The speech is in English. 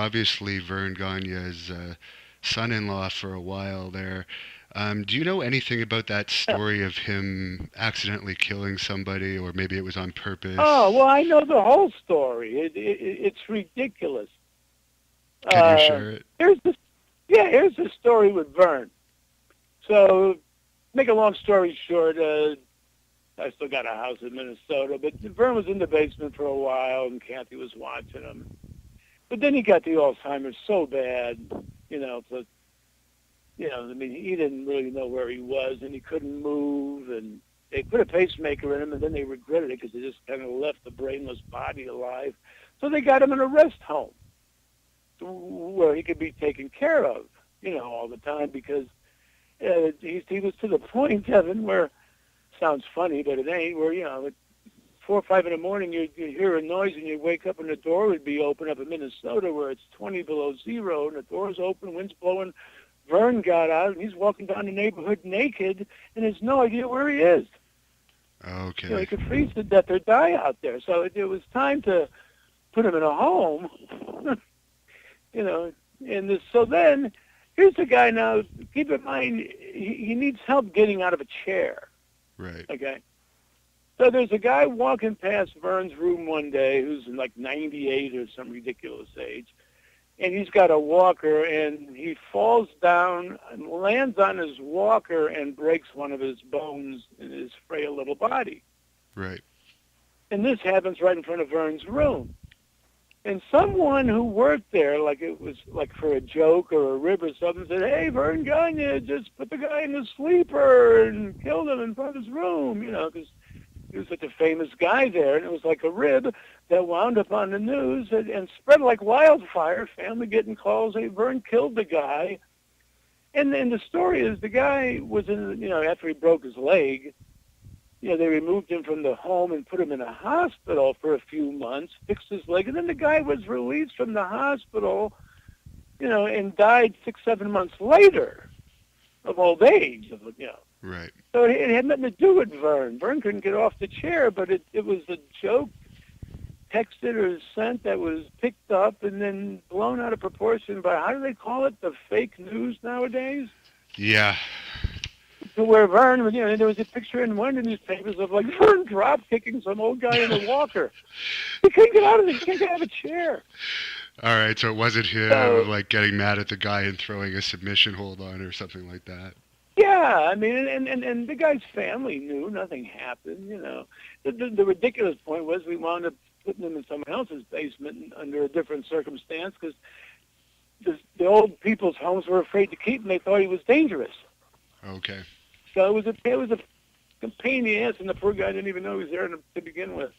obviously Verne Gagne's son-in-law for a while there. Do you know anything about that story of him accidentally killing somebody, or maybe it was on Oh, purpose? well, I know the whole story. It's ridiculous. Can you Uh, share it? here's the here's the story with Verne. So, make a long story short, I still got a house in Minnesota, but Verne was in the basement for a while, and Kathy was watching him. But then he got the Alzheimer's so bad, so I mean, he didn't really know where he was, and he couldn't move, and they put a pacemaker in him, and then they regretted it because they just kind of left the brainless body alive. So they got him in a rest home where he could be taken care of, all the time because he was to the point, Kevin, where, sounds funny, but it ain't, where, at 4 or 5 in the morning, you hear a noise and you wake up and the door would be open up in Minnesota where it's 20 below zero and the door's open, wind's blowing. Verne got out and he's walking down the neighborhood naked and has no idea where he is. Okay. He could freeze to death or die out there. So it was time to put him in a home, so then here's the guy now. Keep in mind, he needs help getting out of a chair. Right. Okay. So there's a guy walking past Verne's room one day who's in like 98 or some ridiculous age, and he's got a walker, and he falls down and lands on his walker and breaks one of his bones in his frail little body. Right. And this happens right in front of Verne's room. And someone who worked there, like it was like for a joke or a rib or something, said, "Hey, Verne Gagne just put the guy in the sleeper and killed him in front of his room," because he was such a famous guy there. And it was like a rib that wound up on the news and spread like wildfire. Family getting calls, "Hey, Verne killed the guy." And then the story is the guy was after he broke his leg, they removed him from the home and put him in a hospital for a few months, fixed his leg, and then the guy was released from the hospital, and died 6, 7 months later of old age. Right. So it had nothing to do with Verne. Verne couldn't get off the chair, but it was a joke texted or sent that was picked up and then blown out of proportion by, how do they call it, the fake news nowadays? Yeah. To where Verne, there was a picture in one of the newspapers of like Verne drop kicking some old guy in a walker. He couldn't get out of it. He can't get out of a chair. All right. So it wasn't him So, like getting mad at the guy and throwing a submission hold on or something like that. yeah, I mean, and the guy's family knew nothing happened. The ridiculous point was we wound up putting him in someone else's basement under a different circumstance because the old people's homes were afraid to keep him. They thought he was dangerous. Okay. So it was a pain in the ass, and the poor guy didn't even know he was there to begin with.